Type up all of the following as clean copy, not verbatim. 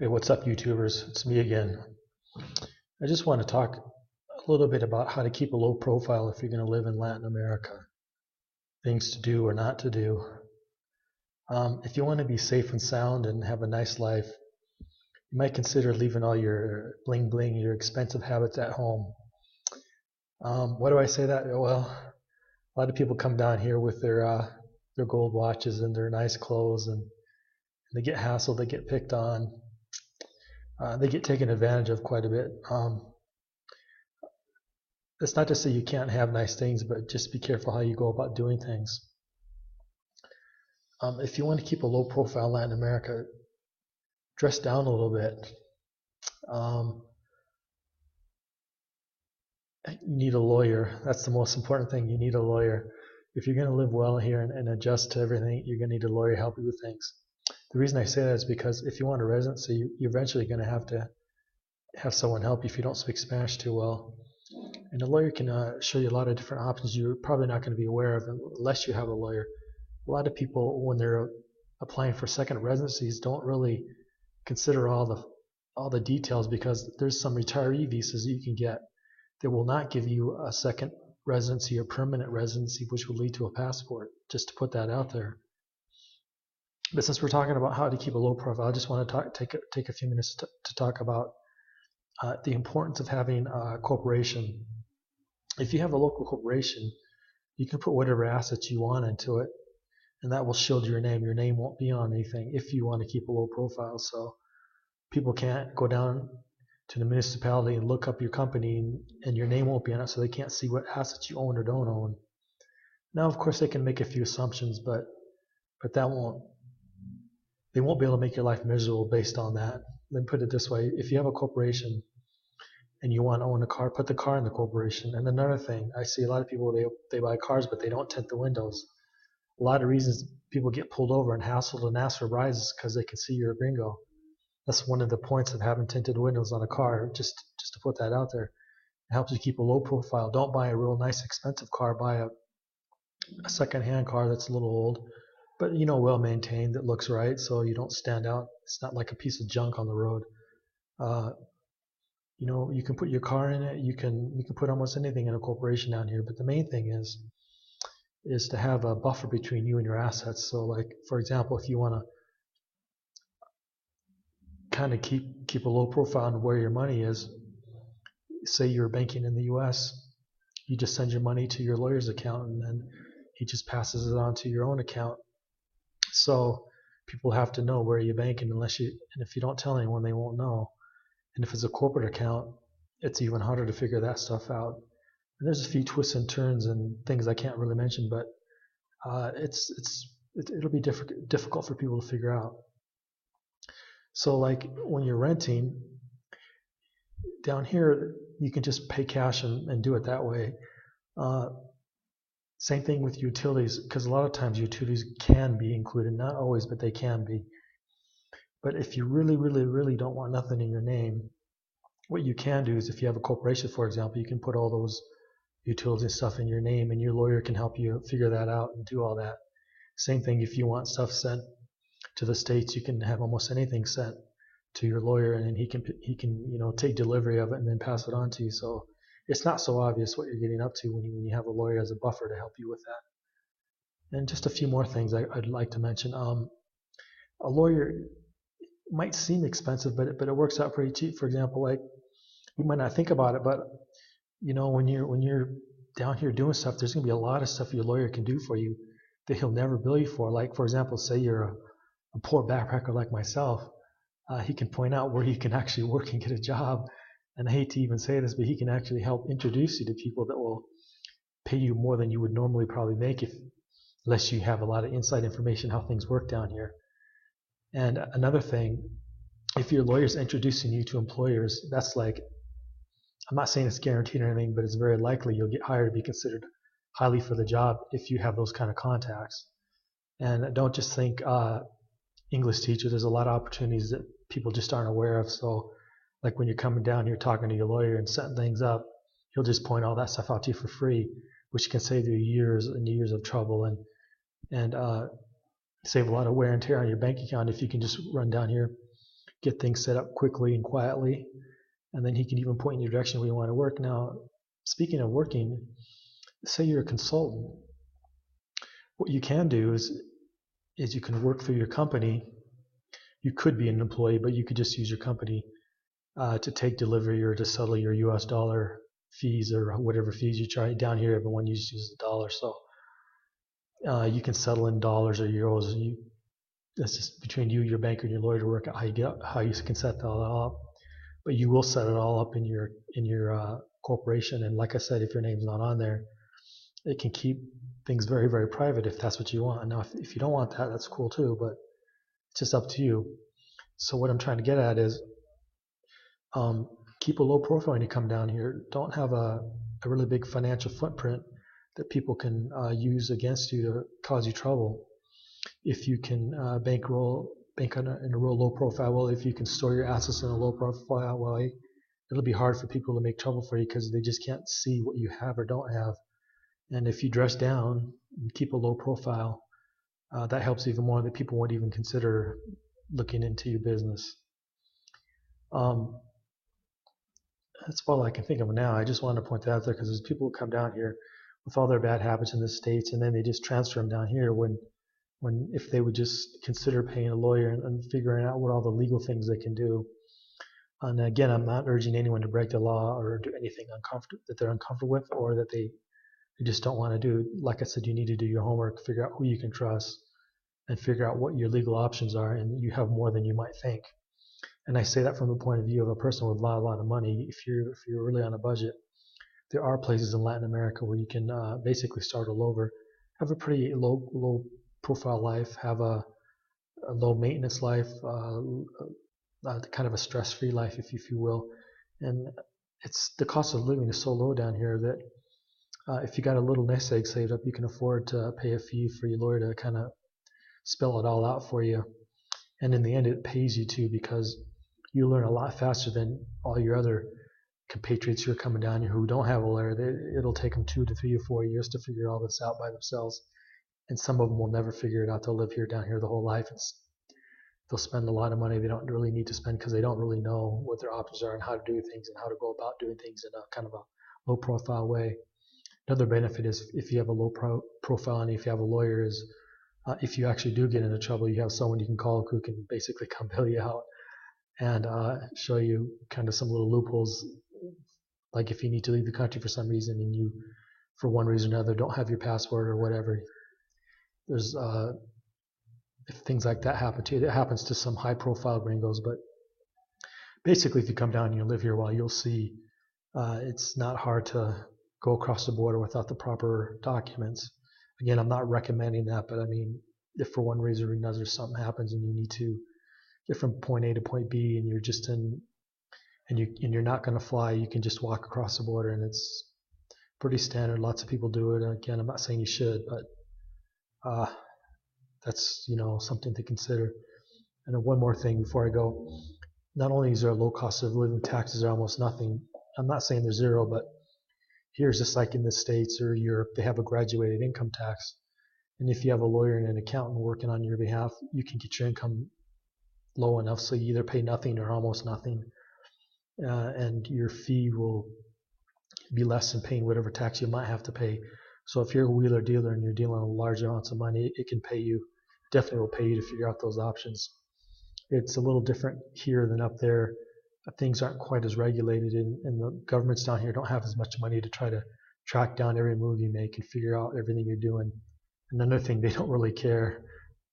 Hey, what's up, YouTubers? It's me again. I just want to talk a little bit about how to keep a low profile if you're going to live in Latin America. Things to do or not to do. If you want to be safe and sound and have a nice life, you might consider leaving all your bling bling, your expensive habits at home. Why do I say that? Well, a lot of people come down here with their gold watches and their nice clothes, and they get hassled, they get picked on. They get taken advantage of quite a bit. That's not to say you can't have nice things, but just be careful how you go about doing things. If you want to keep a low profile in Latin America, dress down a little bit. You need a lawyer. That's the most important thing. You need a lawyer. If you're going to live well here and adjust to everything, you're going to need a lawyer to help you with things. The reason I say that is because if you want a residency, you're eventually going to have someone help you if you don't speak Spanish too well. And a lawyer can show you a lot of different options you're probably not going to be aware of unless you have a lawyer. A lot of people, when they're applying for second residencies, don't really consider all the details, because there's some retiree visas that you can get that will not give you a second residency or permanent residency, which will lead to a passport, just to put that out there. But since we're talking about how to keep a low profile, I just want to take a few minutes to talk about the importance of having a corporation. If you have a local corporation, you can put whatever assets you want into it, and that will shield your name. Your name won't be on anything if you want to keep a low profile. So people can't go down to the municipality and look up your company, and your name won't be on it, so they can't see what assets you own or don't own. Now, of course, they can make a few assumptions, but they won't be able to make your life miserable based on that. Let me put it this way: if you have a corporation and you want to own a car, put the car in the corporation. And another thing, I see a lot of people, they buy cars, but they don't tint the windows. A lot of reasons people get pulled over and hassled and asked for rides is because they can see you're a gringo. That's one of the points of having tinted windows on a car, just to put that out there. It helps you keep a low profile. Don't buy a real nice expensive car. Buy a second-hand car that's a little old, but well maintained, that looks right, so you don't stand out. It's not like a piece of junk on the road. You can put your car in it. You can put almost anything in a corporation down here. But the main thing is to have a buffer between you and your assets. So, like, for example, if you want to kind of keep a low profile on where your money is, say you're banking in the U.S., you just send your money to your lawyer's account, and then he just passes it on to your own account. So people have to know where you're banking, and if you don't tell anyone, they won't know. And if it's a corporate account, it's even harder to figure that stuff out. And there's a few twists and turns and things I can't really mention, but it'll be difficult for people to figure out. So, like, when you're renting down here, you can just pay cash and do it that way. Same thing with utilities, because a lot of times utilities can be included, not always, but they can be. But if you really, really, really don't want nothing in your name, what you can do is, if you have a corporation, for example, you can put all those utility stuff in your name, and your lawyer can help you figure that out and do all that. Same thing if you want stuff sent to the States, you can have almost anything sent to your lawyer, and then he can take delivery of it and then pass it on to you. So it's not so obvious what you're getting up to when you have a lawyer as a buffer to help you with that. And just a few more things I'd like to mention. A lawyer might seem expensive, but it works out pretty cheap. For example, like, you might not think about it, but when you're down here doing stuff, there's going to be a lot of stuff your lawyer can do for you that he'll never bill you for. Like, for example, say you're a poor backpacker like myself, he can point out where you can actually work and get a job. And I hate to even say this, but he can actually help introduce you to people that will pay you more than you would normally probably make unless you have a lot of inside information how things work down here. And another thing, if your lawyer's introducing you to employers, that's like, I'm not saying it's guaranteed or anything, but it's very likely you'll get hired to be considered highly for the job if you have those kind of contacts. And don't just think English teacher. There's a lot of opportunities that people just aren't aware of. So, like, when you're coming down here talking to your lawyer and setting things up, he'll just point all that stuff out to you for free, which can save you years and years of trouble and save a lot of wear and tear on your bank account if you can just run down here, get things set up quickly and quietly, and then he can even point in your direction where you want to work. Now, speaking of working, say you're a consultant, what you can do is you can work for your company. You could be an employee, but you could just use your company to take delivery or to settle your US dollar fees or whatever fees you charge. Down here, everyone uses the dollar, so you can settle in dollars or euros. That's just between you, your banker, and your lawyer to work out how you can set that all up. But you will set it all up in your corporation. And like I said, if your name's not on there, it can keep things very, very private if that's what you want. Now, if you don't want that, that's cool too, but it's just up to you. So what I'm trying to get at is keep a low profile when you come down here. Don't have a really big financial footprint that people can use against you to cause you trouble. If you can bank in a real low profile way, if you can store your assets in a low profile way, it'll be hard for people to make trouble for you because they just can't see what you have or don't have. And if you dress down and keep a low profile, that helps even more, that people won't even consider looking into your business. That's all I can think of now. I just wanted to point that out there because there's people who come down here with all their bad habits in the States, and then they just transfer them down here when if they would just consider paying a lawyer and figuring out what all the legal things they can do. And again, I'm not urging anyone to break the law or do anything that they're uncomfortable with or that they just don't want to do. Like I said, you need to do your homework, figure out who you can trust, and figure out what your legal options are, and you have more than you might think. And I say that from the point of view of a person with a lot of money. If you're really on a budget, there are places in Latin America where you can basically start all over, have a pretty low profile life, have a low maintenance life, kind of a stress-free life, if you will. And it's the cost of living is so low down here that if you got a little nest egg saved up, you can afford to pay a fee for your lawyer to kind of spell it all out for you. And in the end, it pays you too, because you learn a lot faster than all your other compatriots who are coming down here who don't have a lawyer. It'll take them 2 to 3 or 4 years to figure all this out by themselves. And some of them will never figure it out. They'll live here down here the whole life. They'll spend a lot of money they don't really need to spend because they don't really know what their options are and how to do things and how to go about doing things in a kind of a low profile way. Another benefit is if you have a low profile and if you have a lawyer is if you actually do get into trouble, you have someone you can call who can basically come bail you out and show you kind of some little loopholes. Like if you need to leave the country for some reason and you, for one reason or another, don't have your passport or whatever, there's if things like that happen to you, it happens to some high-profile gringos. But basically, if you come down and you live here a while, you'll see it's not hard to go across the border without the proper documents. Again, I'm not recommending that, but I mean, if for one reason or another something happens and you need to get from point A to point B, and you're just and you're not going to fly, you can just walk across the border, and it's pretty standard. Lots of people do it. Again, I'm not saying you should, but that's something to consider. And then one more thing before I go: not only is there a low cost of living, taxes are almost nothing. I'm not saying they're zero, but here's just like in the States or Europe, they have a graduated income tax. And if you have a lawyer and an accountant working on your behalf, you can get your income low enough so you either pay nothing or almost nothing, and your fee will be less than paying whatever tax you might have to pay. So if you're a wheeler dealer and you're dealing with large amounts of money, it can pay you, definitely will pay you to figure out those options. It's a little different here than up there. Things aren't quite as regulated, and the governments down here don't have as much money to try to track down every move you make and figure out everything you're doing. And another thing, they don't really care.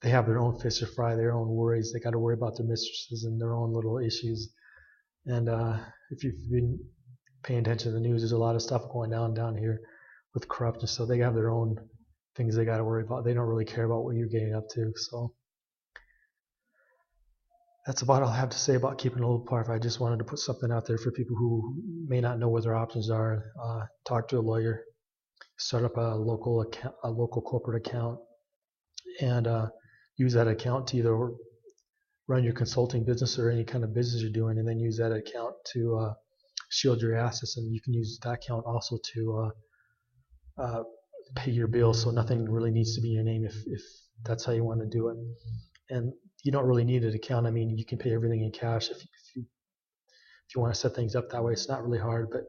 They have their own fish to fry, their own worries. They got to worry about their mistresses and their own little issues. And if you've been paying attention to the news, there's a lot of stuff going down here with corruption. So they have their own things they got to worry about. They don't really care about what you're getting up to. So that's about all I have to say about keeping a little part. I just wanted to put something out there for people who may not know what their options are. Talk to a lawyer, start up a local corporate account, and use that account to either run your consulting business or any kind of business you're doing, and then use that account to shield your assets. And you can use that account also to pay your bills, so nothing really needs to be in your name if that's how you want to do it. And you don't really need an account. I mean, you can pay everything in cash if you want to set things up that way. It's not really hard, but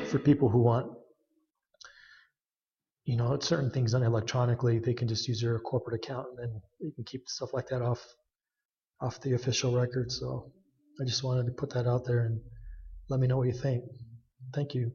for people who want, certain things done electronically, they can just use their corporate account, and then they can keep stuff like that off the official record. So I just wanted to put that out there and let me know what you think. Thank you.